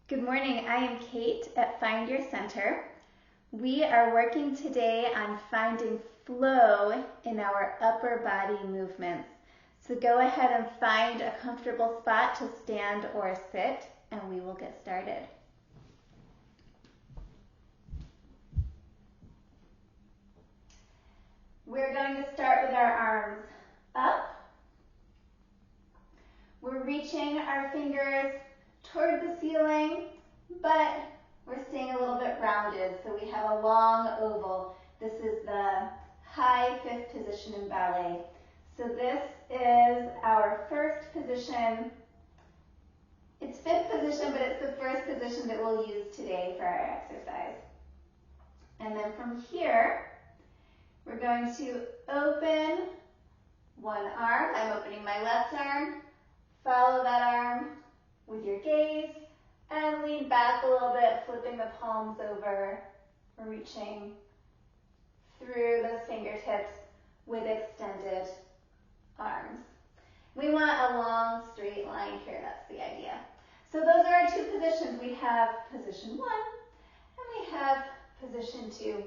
Good morning, I am Kate at Find Your Center. We are working today on finding flow in our upper body movements. So go ahead and find a comfortable spot to stand or sit, and we will get started. We're going to start with our arms up. We're reaching our fingers toward the ceiling, but we're staying a little bit rounded, so we have a long oval. This is the high fifth position in ballet. So this is our first position. It's fifth position, but it's the first position that we'll use today for our exercise. And then from here, we're going to open one arm. I'm opening my left arm. Follow that arm with your gaze and lean back a little bit, flipping the palms over, reaching through those fingertips with extended arms. We want a long straight line here, that's the idea. So those are our two positions. We have position 1 and we have position 2.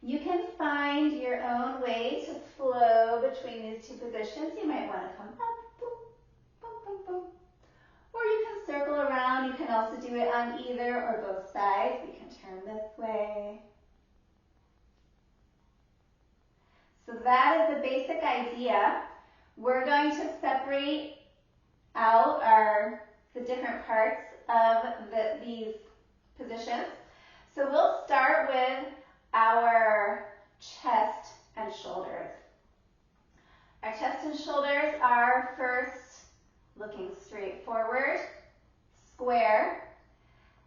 You can find your own way to flow between these two positions. You might want to come up, boom, boom, boom, boom. Or you can circle around. You can also do it on either or both sides. We can turn this way. So that is the basic idea. We're going to separate out the different parts of these positions. So we'll start with our chest and shoulders. Our chest and shoulders are first looking straight forward, square,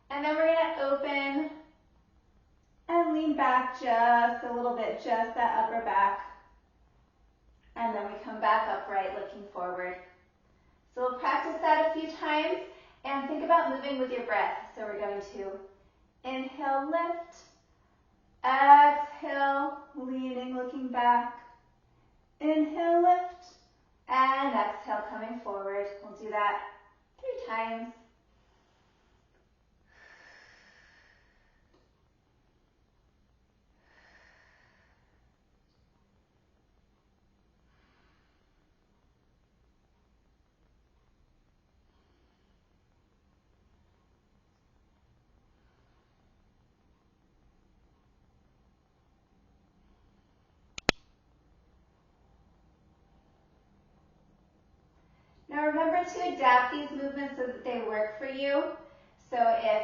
and then we're going to open and lean back just a little bit, just that upper back, and then we come back upright looking forward. So we'll practice that a few times and think about moving with your breath. So we're going to inhale, lift, exhale, leaning, looking back, inhale, lift, and exhale, coming forward. We'll do that 3 times. Now remember to adapt these movements so that they work for you. So if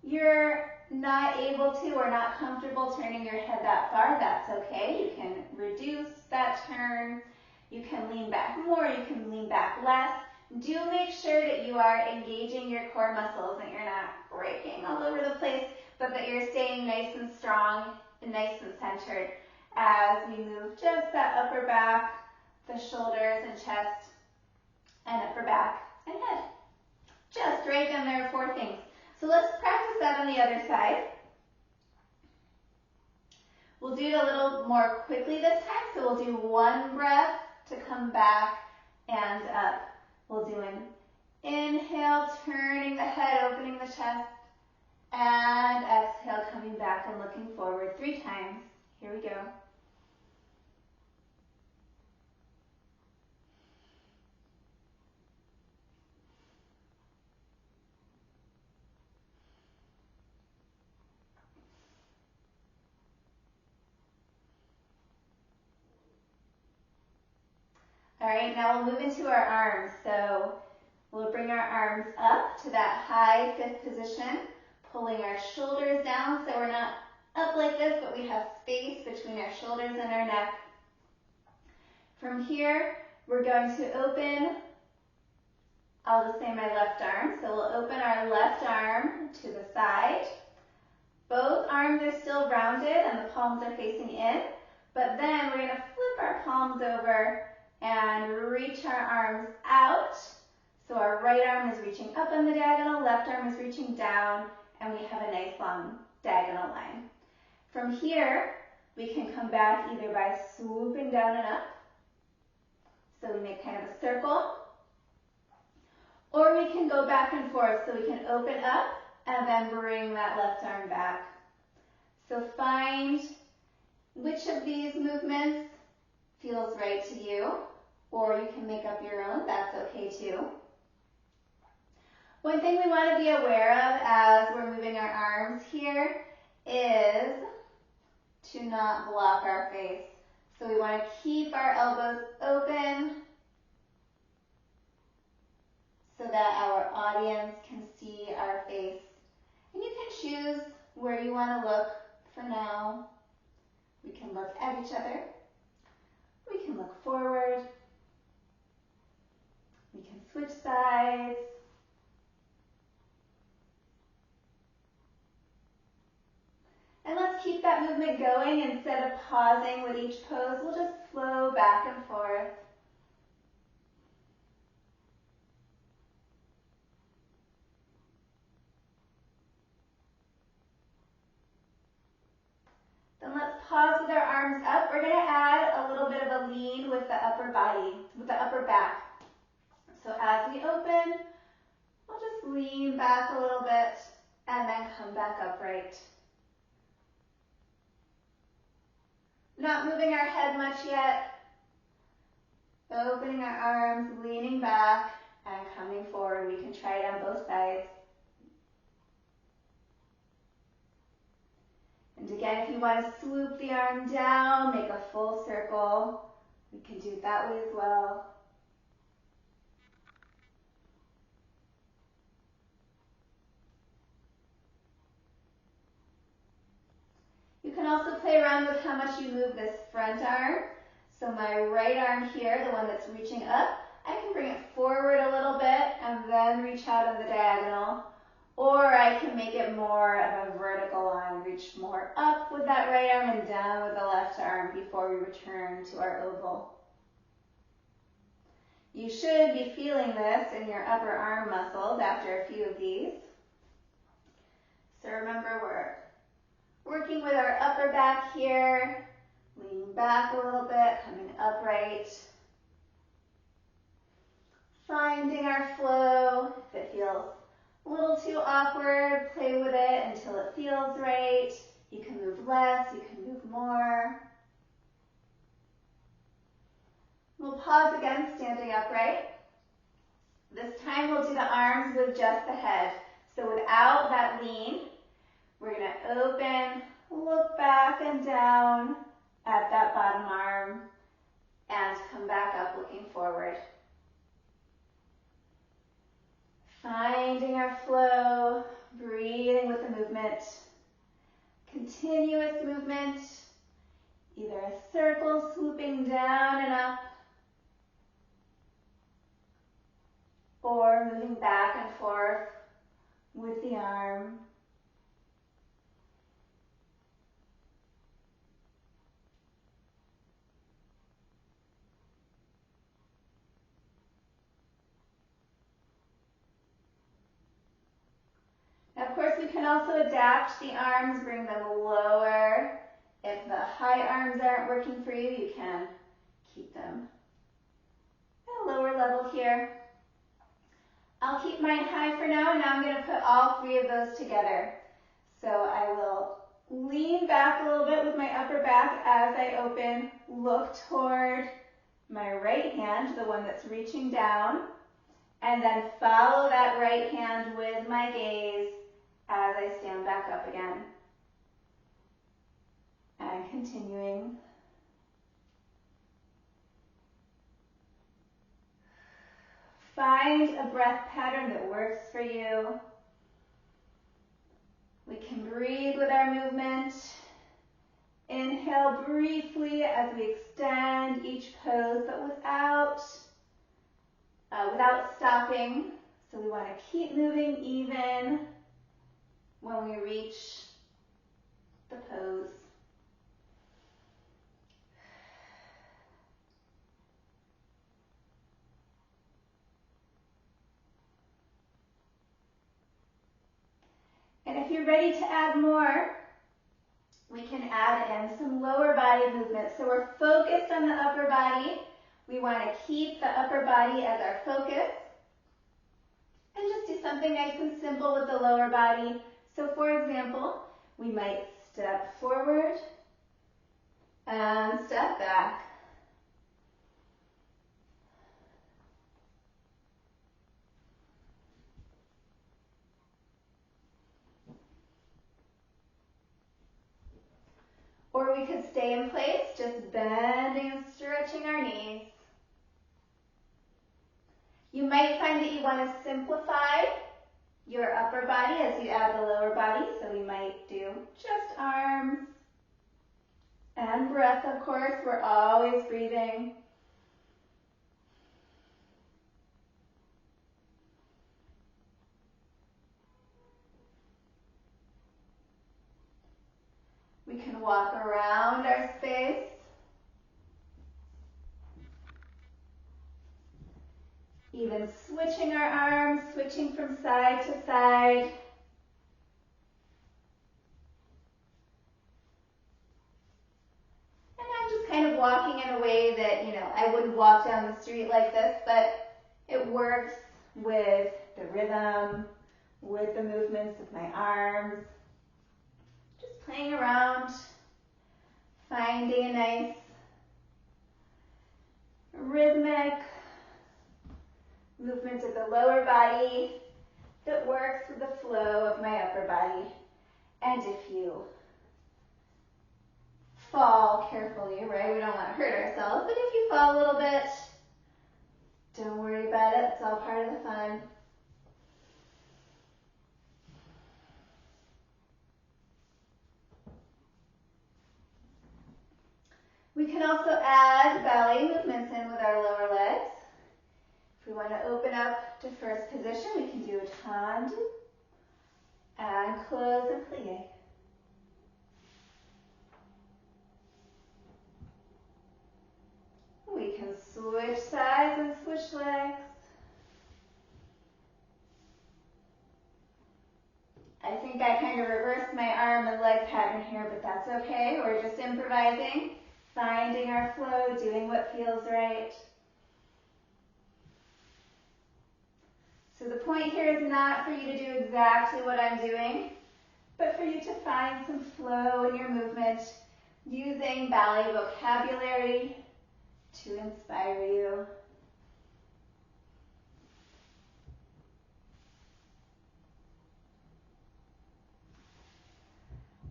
you're not able to or not comfortable turning your head that far, that's okay. You can reduce that turn. You can lean back more, you can lean back less. Do make sure that you are engaging your core muscles, that you're not breaking all over the place, but that you're staying nice and strong and nice and centered as we move just that upper back, the shoulders and chest, and upper back and head. Just right down there are 4 things. So let's practice that on the other side. We'll do it a little more quickly this time. So we'll do 1 breath to come back and up. We'll do an inhale, turning the head, opening the chest, and exhale, coming back and looking forward 3 times. Here we go. All right, now we'll move into our arms. So we'll bring our arms up to that high 5th position, pulling our shoulders down so we're not up like this, but we have space between our shoulders and our neck. From here, we're going to open, I'll just say my left arm. So we'll open our left arm to the side. Both arms are still rounded and the palms are facing in, but then we're going to flip our palms over and reach our arms out. So our right arm is reaching up on the diagonal, left arm is reaching down, and we have a nice long diagonal line. From here, we can come back either by swooping down and up. So we make kind of a circle. Or we can go back and forth, so we can open up and then bring that left arm back. So find which of these movements feels right to you, or you can make up your own, that's okay too. One thing we want to be aware of as we're moving our arms here is to not block our face. So we want to keep our elbows open so that our audience can see our face. And you can choose where you want to look for now. We can look at each other. We can look forward. We can switch sides. And let's keep that movement going. Instead of pausing with each pose, we'll just flow back and forth. Then let's pause with our arms up. We're going to add a little bit of a lean with the upper body, with the upper back. So as we open, we'll just lean back a little bit and then come back upright. Not moving our head much yet. Opening our arms, leaning back, and coming forward. We can try it on both sides. And again, if you want to swoop the arm down, make a full circle, we can do it that way as well. You can also play around with how much you move this front arm. So my right arm here, the one that's reaching up, I can bring it forward a little bit and then reach out on the diagonal. Or I can make it more of a vertical line, reach more up with that right arm and down with the left arm before we return to our oval. You should be feeling this in your upper arm muscles after a few of these. So remember, we're working with our upper back here, leaning back a little bit, coming upright. Finding our flow. If it feels a little too awkward, play with it until it feels right. You can move less, you can move more. We'll pause again, standing upright. This time we'll do the arms with just the head. So without that lean, we're going to open, look back and down at that bottom arm, and come back up looking forward. Finding our flow, breathing with the movement. Continuous movement, either a circle swooping down and up, or moving back and forth with the arm. Now, of course, we can also adapt the arms, bring them lower. If the high arms aren't working for you, you can keep them at a lower level here. I'll keep mine high for now, and now I'm going to put all three of those together. So I will lean back a little bit with my upper back as I open, look toward my right hand, the one that's reaching down, and then follow that right hand with my gaze as I stand back up again. And continuing. Find a breath pattern that works for you. We can breathe with our movement. Inhale briefly as we extend each pose, but without stopping. So we want to keep moving even when we reach the pose. And if you're ready to add more, we can add in some lower body movement. So we're focused on the upper body. We want to keep the upper body as our focus. And just do something nice and simple with the lower body. So for example, we might step forward and step back. Or we could stay in place, just bending and stretching our knees. You might find that you want to simplify your upper body as you add the lower body. So we might do just arms and breath, of course. We're always breathing. We can walk around our space. Even switching our arms, switching from side to side. And I'm just kind of walking in a way that, I wouldn't walk down the street like this, but it works with the rhythm, with the movements of my arms. Just playing around, finding a nice rhythmic movement of the lower body that works with the flow of my upper body. And if you fall carefully, right, we don't want to hurt ourselves, but if you fall a little bit, don't worry about it. It's all part of the fun. We can also add ballet movements in with our lower legs. If we want to open up to first position, we can do a tendu and close and plie. We can switch sides and switch legs. I think I kind of reversed my arm and leg pattern here, but that's okay. We're just improvising, finding our flow, doing what feels right. So the point here is not for you to do exactly what I'm doing, but for you to find some flow in your movement using ballet vocabulary to inspire you.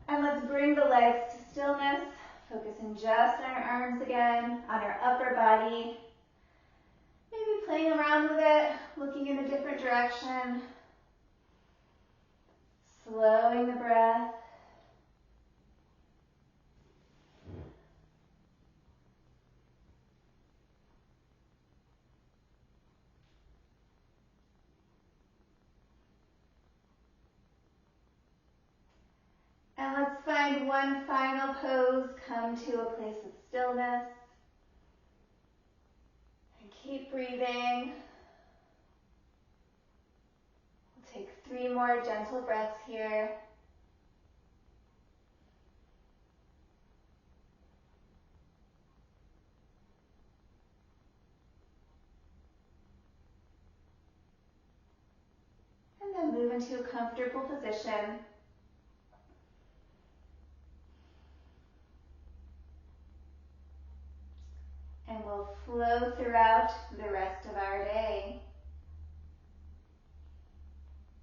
And let's bring the legs to stillness, focusing just on our arms again, on our upper body. Maybe playing around with it, looking in a different direction, slowing the breath. And let's find one final pose, come to a place of stillness. And keep breathing. We'll take 3 more gentle breaths here. And then move into a comfortable position. And we'll flow throughout the rest of